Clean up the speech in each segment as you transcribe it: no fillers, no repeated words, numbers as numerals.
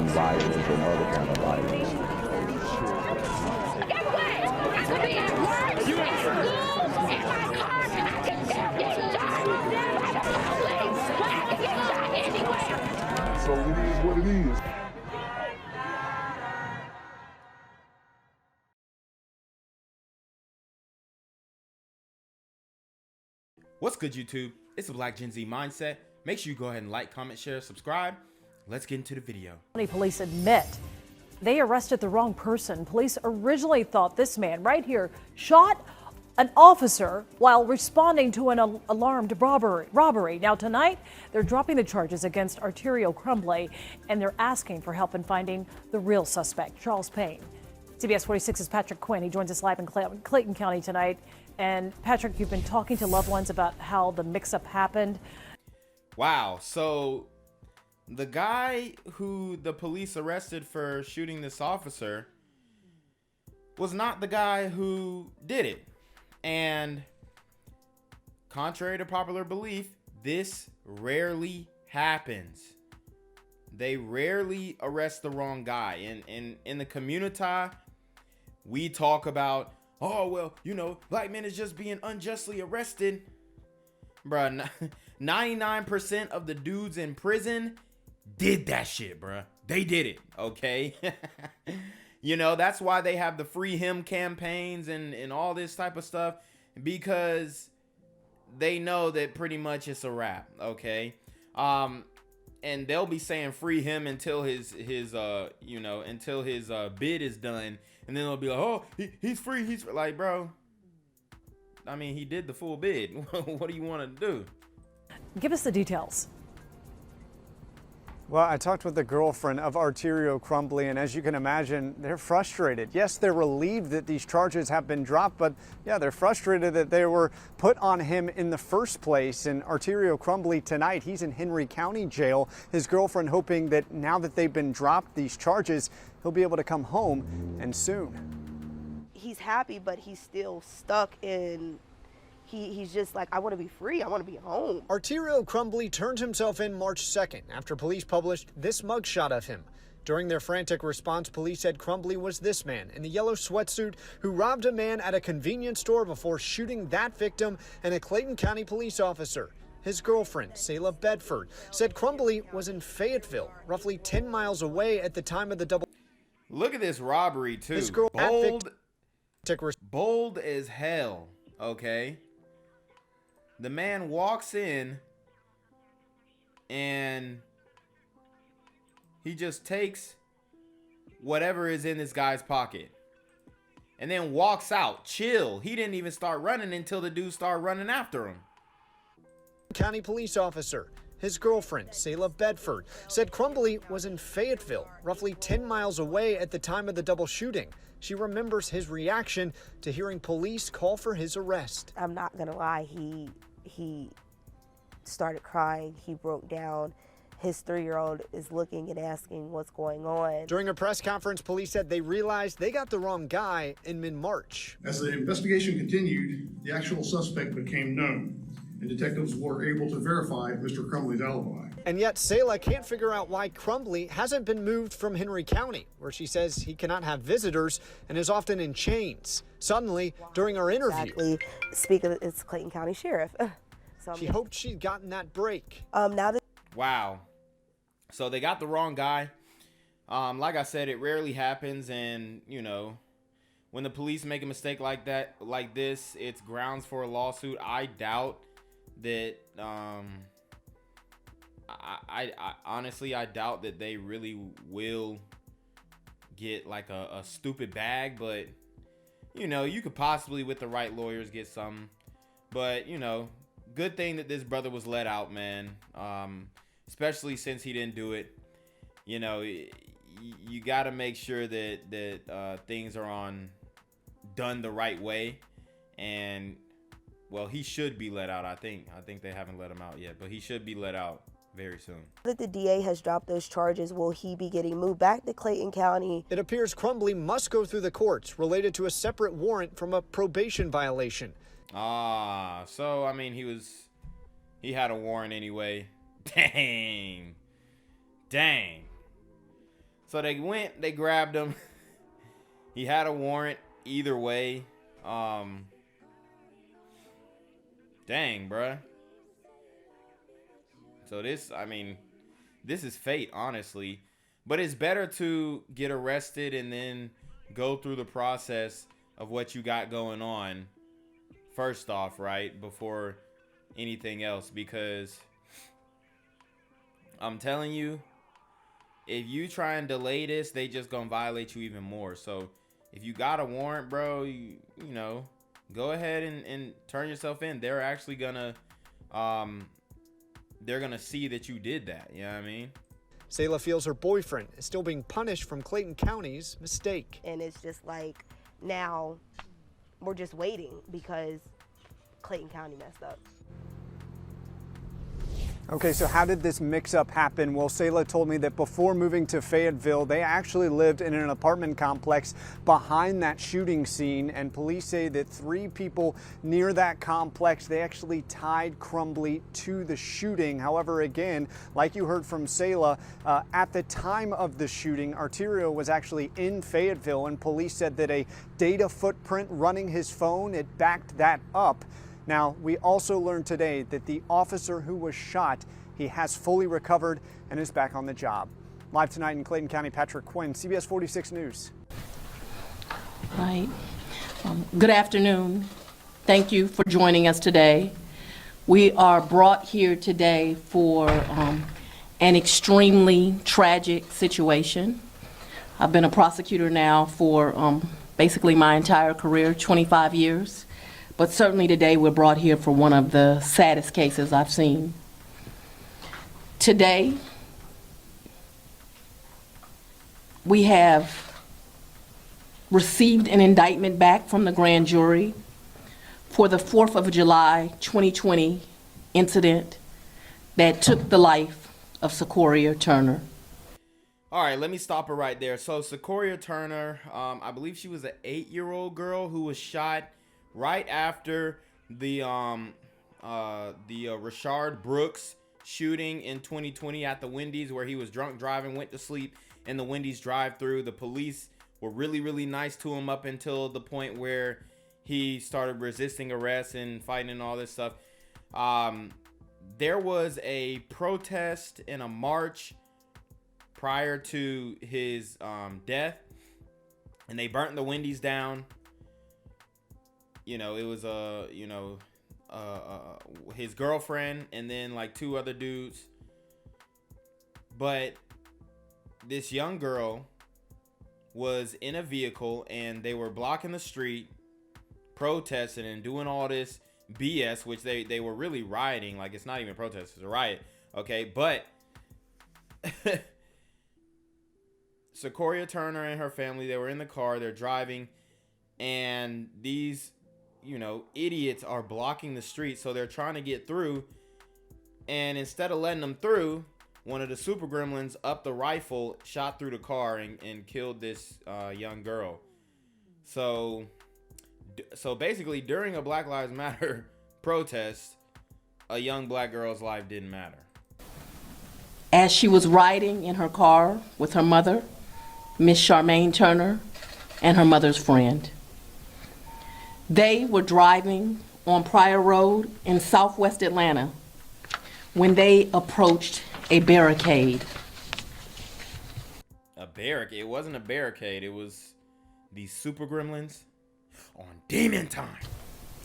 violence or no other kind of violence. Get away! I could be at work, at school, in my car, I can still get shot by the police, but I can get shot anywhere. So it is what it is. What's good, YouTube? It's the Black Gen Z Mindset. Make sure you go ahead and like, comment, share, subscribe. Let's get into the video. Police admit they arrested the wrong person. Police originally thought this man right here shot an officer while responding to an alarmed robbery. Now tonight, they're dropping the charges against Archie Eversole, and they're asking for help in finding the real suspect, Charles Payne. CBS 46's Patrick Quinn. He joins us live in Clayton County tonight. And Patrick, you've been talking to loved ones about how the mix-up happened. Wow. So the guy who the police arrested for shooting this officer was not the guy who did it. And contrary to popular belief, this rarely happens. They rarely arrest the wrong guy. In the community, we talk about, oh, well, you know, black men is just being unjustly arrested. Bruh, 99% of the dudes in prison did that shit, bruh. They did it, okay? You know, that's why they have the free him campaigns and all this type of stuff, because they know that pretty much it's a wrap, okay? And they'll be saying free him until his bid is done. And then they'll be like, oh, he's free. He's free. Like, bro, I mean, he did the full bid. What do you want to do? Give us the details. Well, I talked with the girlfriend of Archie Eversole, and as you can imagine, they're frustrated. Yes, they're relieved that these charges have been dropped, but yeah, they're frustrated that they were put on him in the first place. And Archie Eversole tonight, he's in Henry County Jail. His girlfriend hoping that now that they've been dropped, these charges, he'll be able to come home and soon. He's happy, but he's still stuck in. He's just like, I want to be free. I want to be home. Archie Eversole turned himself in March 2nd after police published this mugshot of him. During their frantic response, police said Crumbley was this man in the yellow sweatsuit who robbed a man at a convenience store before shooting that victim and a Clayton County police officer. His girlfriend, Selah Bedford, said Crumbley was in Fayetteville, roughly 10 miles away at the time of the double. Look at this robbery, too. His girl bold as hell, okay? The man walks in and he just takes whatever is in this guy's pocket and then walks out. Chill. He didn't even start running until the dude started running after him. County police officer, his girlfriend, Selah Bedford, said Crumbley was in Fayetteville, roughly 10 miles away at the time of the double shooting. She remembers his reaction to hearing police call for his arrest. I'm not going to lie. He started crying. He broke down. His 3-year-old is looking and asking what's going on. During a press conference, police said they realized they got the wrong guy in mid-March. As the investigation continued, the actual suspect became known, and detectives were able to verify Mr. Crumbley's alibi. And yet, Selah can't figure out why Crumbley hasn't been moved from Henry County, where she says he cannot have visitors and is often in chains. Suddenly, during our interview, Exactly. Speaking of, it's Clayton County Sheriff. So she hoped she'd gotten that break. now that Wow. So they got the wrong guy. Like I said, it rarely happens, and you know, when the police make a mistake like that, like this, it's grounds for a lawsuit. I doubt that. I honestly, I doubt that they really will get like a stupid bag, but you know, you could possibly with the right lawyers get some. But you know, good thing that this brother was let out, man. Especially since he didn't do it. You know, you got to make sure that things are done the right way, and well, he should be let out. I think they haven't let him out yet, but he should be let out very soon. the DA has dropped those charges, will he be getting moved back to Clayton County? It appears Crumbley must go through the courts related to a separate warrant from a probation violation. So I mean, he had a warrant anyway. Dang. So they went, they grabbed him. He had a warrant either way. Dang, bruh. So this, I mean, this is fate, honestly. But it's better to get arrested and then go through the process of what you got going on first off, right? Before anything else. Because I'm telling you, if you try and delay this, they just gonna violate you even more. So if you got a warrant, bro, you know, go ahead and turn yourself in. They're actually gonna they're gonna see that you did that. You know what I mean? Selah feels her boyfriend is still being punished from Clayton County's mistake. And it's just like, now we're just waiting because Clayton County messed up. Okay, so how did this mix-up happen? Well, Selah told me that before moving to Fayetteville, they actually lived in an apartment complex behind that shooting scene, and police say that 3 people near that complex, they actually tied Crumbley to the shooting. However, again, like you heard from Selah, at the time of the shooting, Arterio was actually in Fayetteville, and police said that a data footprint running his phone, it backed that up. Now, we also learned today that the officer who was shot, he has fully recovered and is back on the job. Live tonight in Clayton County, Patrick Quinn, CBS 46 News. Right. Good afternoon. Thank you for joining us today. We are brought here today for an extremely tragic situation. I've been a prosecutor now for basically my entire career, 25 years. But certainly today we're brought here for one of the saddest cases I've seen. Today, we have received an indictment back from the grand jury for the 4th of July 2020 incident that took the life of Sequoia Turner. All right, let me stop it right there. So Sequoia Turner, I believe she was an 8-year-old girl who was shot right after the Rashard Brooks shooting in 2020 at the Wendy's, where he was drunk driving, went to sleep in the Wendy's drive-thru. The police were really, really nice to him up until the point where he started resisting arrest and fighting and all this stuff. There was a protest and a march prior to his death, and they burnt the Wendy's down. You know, it was his girlfriend and then like 2 other dudes. But this young girl was in a vehicle and they were blocking the street, protesting and doing all this BS, which they were really rioting. Like, it's not even a protest, it's a riot. Okay, but Sequoia Turner and her family, they were in the car, they're driving, and these, you know, idiots are blocking the street, so they're trying to get through, and instead of letting them through, one of the super gremlins upped the rifle, shot through the car, and killed this young girl. So basically, during a Black Lives Matter protest, a young black girl's life didn't matter. As she was riding in her car with her mother, Miss Charmaine Turner, and her mother's friend, they were driving on Pryor Road in Southwest Atlanta when they approached a barricade. A barricade? It wasn't a barricade. It was these super gremlins on demon time.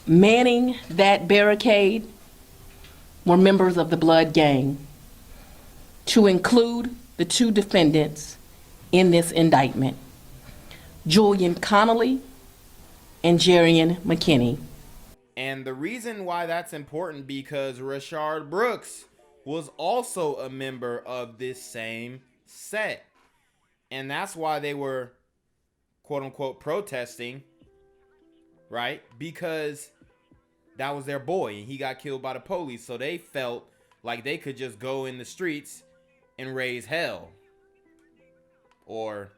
Manning that barricade were members of the Blood Gang, to include the 2 defendants in this indictment, Julian Connolly and Jerian McKinney. And the reason why that's important, because Rashard Brooks was also a member of this same set. And that's why they were, quote unquote, protesting, right? Because that was their boy and he got killed by the police. So they felt like they could just go in the streets and raise hell. Or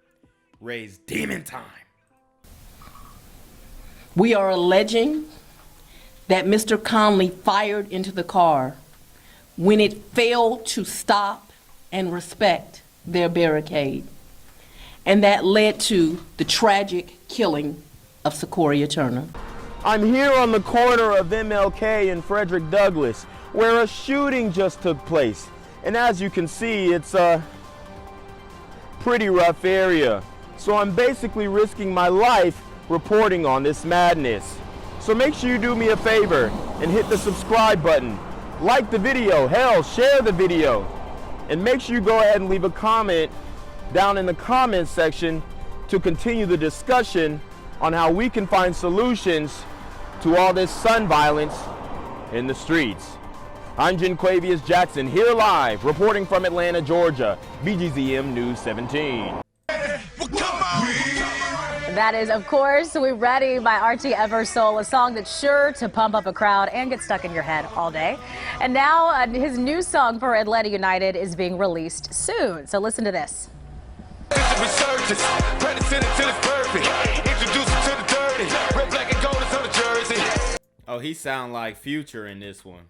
raise demon time. We are alleging that Mr. Conley fired into the car when it failed to stop and respect their barricade. and that led to the tragic killing of Sequoia Turner. I'm here on the corner of MLK and Frederick Douglass, where a shooting just took place. And as you can see, it's a pretty rough area. So I'm basically risking my life reporting on this madness. So make sure you do me a favor and hit the subscribe button. Like the video, hell, share the video. And make sure you go ahead and leave a comment down in the comments section to continue the discussion on how we can find solutions to all this son violence in the streets. I'm Jenquavius Jackson, here live, reporting from Atlanta, Georgia, BGZM News 17. That is, of course, We're Ready by Archie Eversole, a song that's sure to pump up a crowd and get stuck in your head all day. And now his new song for Atlanta United is being released soon. So listen to this. Oh, he sound like Future in this one.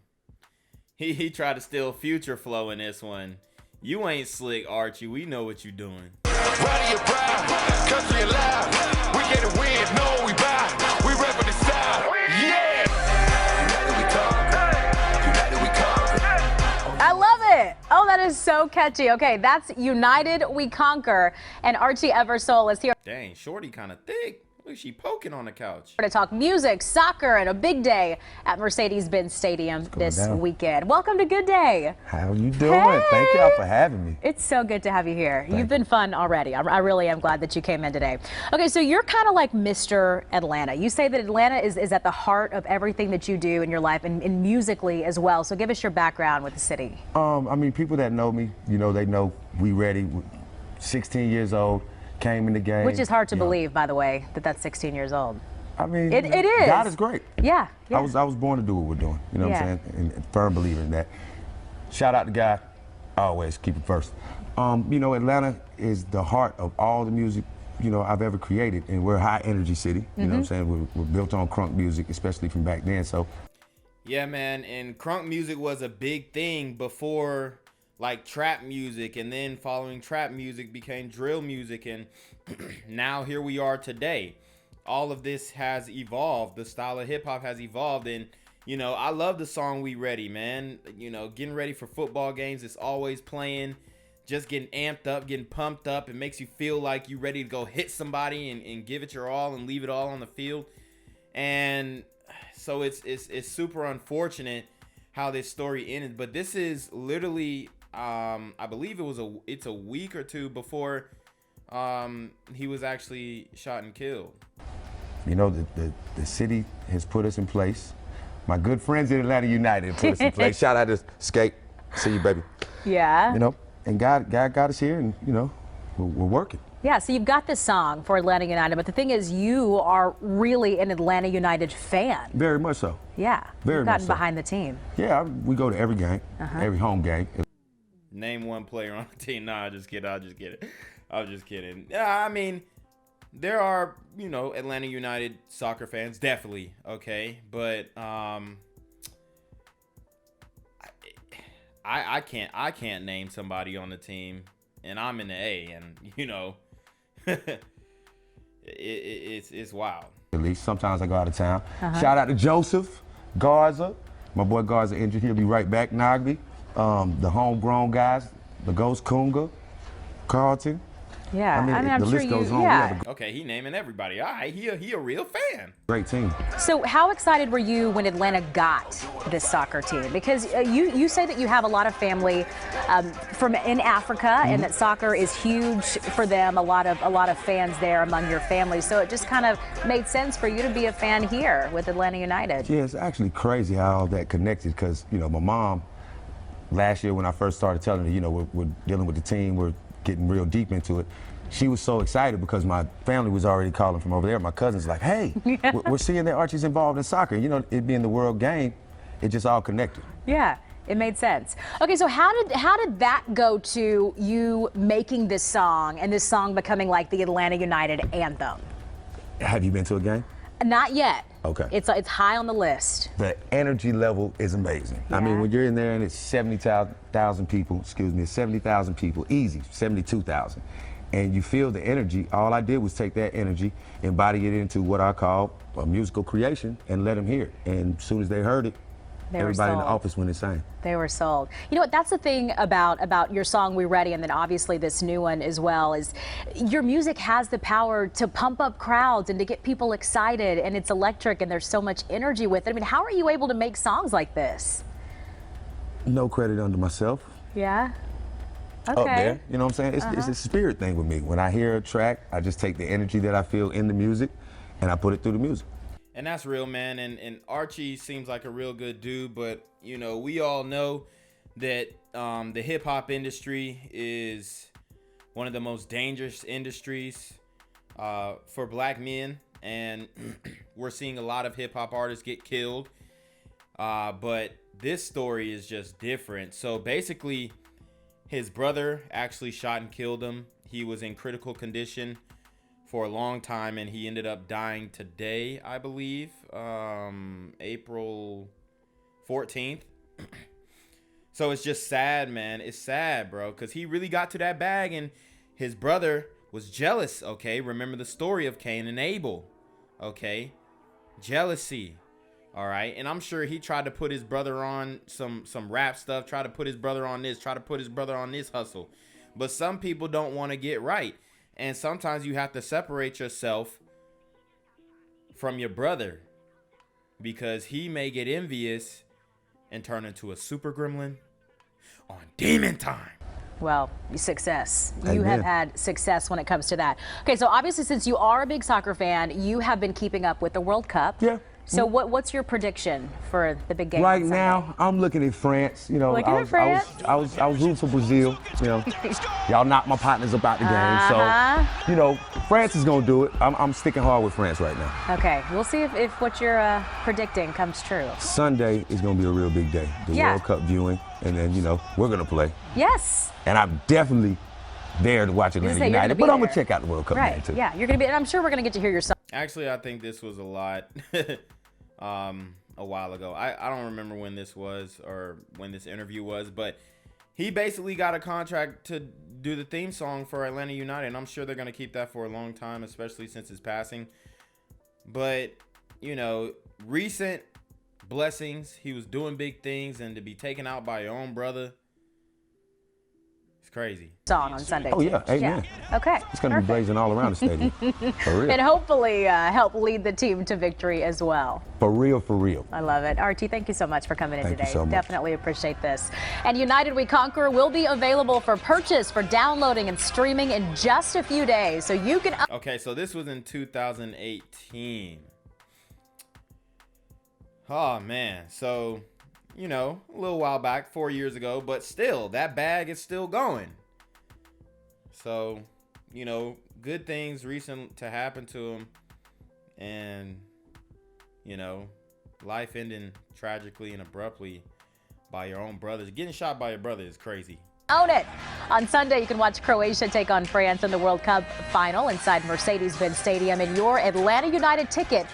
He tried to steal Future flow in this one. You ain't slick, Archie. We know what you doing. Rowdy and proud, country alive. We get a win, no we buy. We rep the style. Yeah. United we conquer. United we conquer. I love it. Oh, that is so catchy. Okay, that's United We Conquer, and Archie Eversole is here. Dang, Shorty kind of thick. Look, she poking on the couch. To talk music, soccer, and a big day at Mercedes-Benz Stadium this weekend. Welcome to Good Day. How you doing? Hey. Thank y'all for having me. It's so good to have you here. You've been fun already. I really am glad that you came in today. Okay, so you're kind of like Mr. Atlanta. You say that Atlanta is at the heart of everything that you do in your life and musically as well. So give us your background with the city. I mean, people that know me, you know, they know We Ready. 16 years old. Came in the game. Which is hard to believe, by the way, that that's 16 years old. I mean, it is. God is great. Yeah. I was born to do what we're doing. You know what I'm saying? And firm believer in that. Shout out to God. Always keep it first. You know, Atlanta is the heart of all the music, you know, I've ever created, and we're a high energy city. You know what I'm saying? We're built on crunk music, especially from back then. So. Yeah, man, and crunk music was a big thing before. Like trap music, and then following trap music became drill music, and now here we are today. All of this has evolved. The style of hip hop has evolved, and you know, I love the song We Ready, man. You know, getting ready for football games, it's always playing, just getting amped up, getting pumped up. It makes you feel like you're ready to go hit somebody and give it your all and leave it all on the field. And so it's super unfortunate how this story ended, but this is literally I believe it's a week or two before he was actually shot and killed. You know, the city has put us in place. My good friends at Atlanta United put us in place. Shout out to Skate. See you, baby. Yeah. You know, and God got us here, and you know, we're working. Yeah, so you've got this song for Atlanta United, but the thing is, you are really an Atlanta United fan. Very much so. Yeah. Very You've much gotten so. behind the team. Yeah, we go to every game, every home game. Name one player on the team. Nah, just kidding. I'm just kidding. Yeah, I mean, there are, you know, Atlanta United soccer fans, definitely, okay, but I can't name somebody on the team, and I'm in the A, and you know, it's wild. At least sometimes I go out of town. Shout out to Joseph Garza, my boy Garza injured. He'll be right back. Nagby, the homegrown guys, the Ghost Kunga, Carlton. Yeah, I mean, I'm the sure list goes you. on. Yeah. Okay, he naming everybody. All right, he a real fan. Great team. So how excited were you when Atlanta got this soccer team? Because you say that you have a lot of family from in Africa, and that soccer is huge for them. A lot of fans there among your family. So it just kind of made sense for you to be a fan here with Atlanta United. Yeah, it's actually crazy how all that connected. Because you know, my mom last year when I first started telling her, you know, we're dealing with the team, we're getting real deep into it. She was so excited because my family was already calling from over there. My cousin's like, hey, we're seeing that Archie's involved in soccer. You know, it being the world game, it just all connected. Yeah, it made sense. Okay, so how did that go to you making this song and this song becoming like the Atlanta United anthem? Have you been to a game? Not yet. Okay. It's high on the list. The energy level is amazing. Yeah. I mean, when you're in there and it's 70,000 people, it's 70,000 people, easy, 72,000. and you feel the energy. All I did was take that energy, embody it into what I call a musical creation, and let them hear it. And as soon as they heard it, everybody in the office went insane. They were sold. You know what, that's the thing about your song We Ready, and then obviously this new one as well, is your music has the power to pump up crowds and to get people excited, and it's electric and there's so much energy with it. I mean, how are you able to make songs like this? No credit under myself. Yeah? Okay. Up there, you know what I'm saying? It's a spirit thing with me. When I hear a track, I just take the energy that I feel in the music and I put it through the music. And that's real, man. And Archie seems like a real good dude, but you know, we all know that the hip hop industry is one of the most dangerous industries for black men, and we're seeing a lot of hip hop artists get killed. But this story is just different. So basically, his brother actually shot and killed him. He was in critical condition for a long time, and he ended up dying today, I believe, April 14th. So it's just sad, man. It's sad, bro, because he really got to that bag, and his brother was jealous, okay? Remember the story of Cain and Abel, okay? Jealousy, all right? And I'm sure he tried to put his brother on some rap stuff, try to put his brother on this, try to put his brother on this hustle. But some people don't want to get right. And sometimes you have to separate yourself from your brother, because he may get envious and turn into a super gremlin on demon time. Well, success. You Amen. have had success when it comes to that. Okay, so obviously, since you are a big soccer fan, you have been keeping up with the World Cup. Yeah. So what's your prediction for the big game? Right on now, I'm looking at France. You know, Looking at France? I was rooting for Brazil. You know, y'all knocked my partners up out the game, so you know, France is gonna do it. I'm sticking hard with France right now. Okay, we'll see if what you're predicting comes true. Sunday is gonna be a real big day. The World Cup viewing, and then you know we're gonna play. Yes. And I'm definitely there to watch Atlanta United, but I'm gonna check out the World Cup game too. Yeah, you're gonna be, and I'm sure we're gonna get to hear your song. Actually, I think this was a lot a while ago. I don't remember when this was or when this interview was, but he basically got a contract to do the theme song for Atlanta United, and I'm sure they're going to keep that for a long time, especially since his passing. But, you know, recent blessings, he was doing big things, and to be taken out by your own brother, it's crazy. Song on Sunday. Oh yeah, amen. Yeah. Okay. It's gonna be blazing all around the stadium. For real. And hopefully help lead the team to victory as well. For real, for real. I love it. Archie, thank you so much for coming in Thank you today. so much. Definitely appreciate this. And United We Conquer will be available for purchase, for downloading and streaming in just a few days. So you can... Okay, so this was in 2018. Oh, man. So, you know, a little while back, 4 years ago, but still, that bag is still going. So, you know, good things recent to happen to him, and, you know, life ending tragically and abruptly by your own brothers. Getting shot by your brother is crazy. Own it. On Sunday, you can watch Croatia take on France in the World Cup final inside Mercedes-Benz Stadium, and your Atlanta United ticket,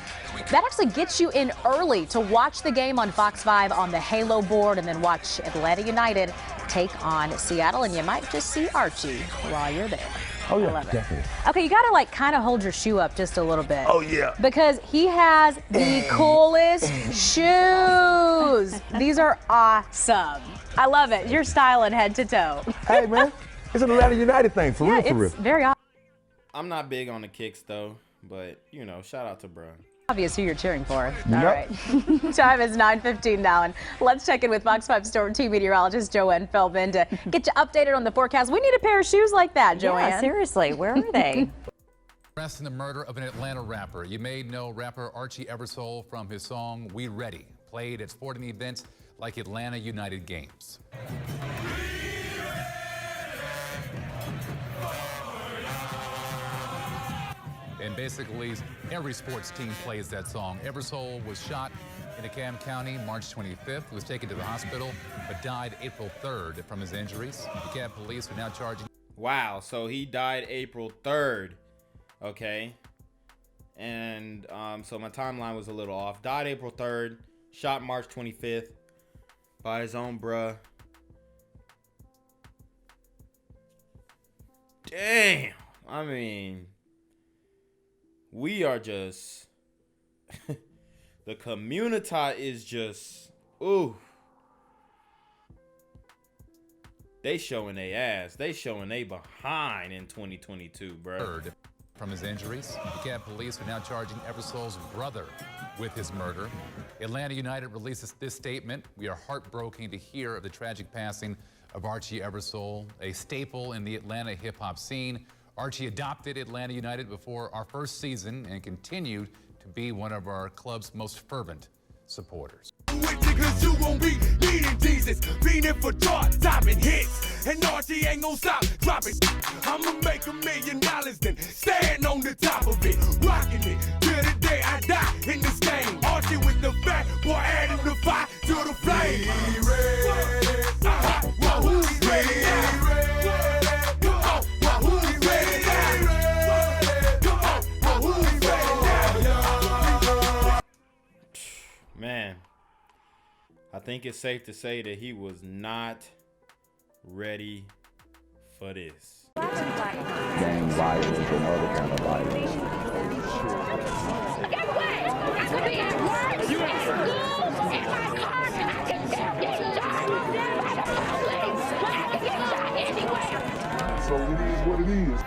that actually gets you in early to watch the game on Fox 5 on the Halo board, and then watch Atlanta United take on Seattle, and you might just see Archie while you're there. Oh yeah, I love it. definitely. Okay, you gotta like kind of hold your shoe up just a little bit. Oh yeah. Because he has the coolest shoes. These are awesome. I love it. You're styling head to toe. Hey man, it's an Atlanta United thing, for real, for real. It's very I'm not big on the kicks, though, but, you know, shout out to Bruh. obvious who you're cheering for. Yep. All right. Time is 9:15 now, and let's check in with Fox 5 Storm Team meteorologist Joanne Feldman to get you updated on the forecast. We need a pair of shoes like that, Joanne. Yeah, seriously, where are they? Arrest in the murder of an Atlanta rapper. You may know rapper Archie Eversole from his song We Ready, played at sporting events like Atlanta United games. And basically, every sports team plays that song. Eversole was shot in DeKalb County March 25th, was taken to the hospital, but died April 3rd from his injuries. DeKalb police are now charging. Wow, so he died April 3rd, okay? And so my timeline was a little off. Died April 3rd, shot March 25th by his own bruh. Damn. I mean, we are just the community is just ooh. They showing they ass. They showing they behind in 2022, bro. From his injuries, DeKalb police are now charging Eversole's brother with his murder. Atlanta United releases this statement. We are heartbroken to hear of the tragic passing of Archie Eversole, a staple in the Atlanta hip-hop scene. Archie adopted Atlanta United before our first season and continued to be one of our club's most fervent supporters. Cause you won't be needing Jesus, beating for chart-topping hits, and Archie ain't gonna stop dropping. I'ma make $1 million, then stand on the top of it, rocking it till the day I die in this game. Archie with the fat boy, adding the fire to the flame. He ready, who's ready now? Come on, who's ready now? Come on, who's ready now? Man, I think it's safe to say that he was not ready for this. Gang violence and other kind of violence. Get away! I could be at work, at school, in my car, and I can still get shot by the police. I can get shot anywhere. So it is what it is.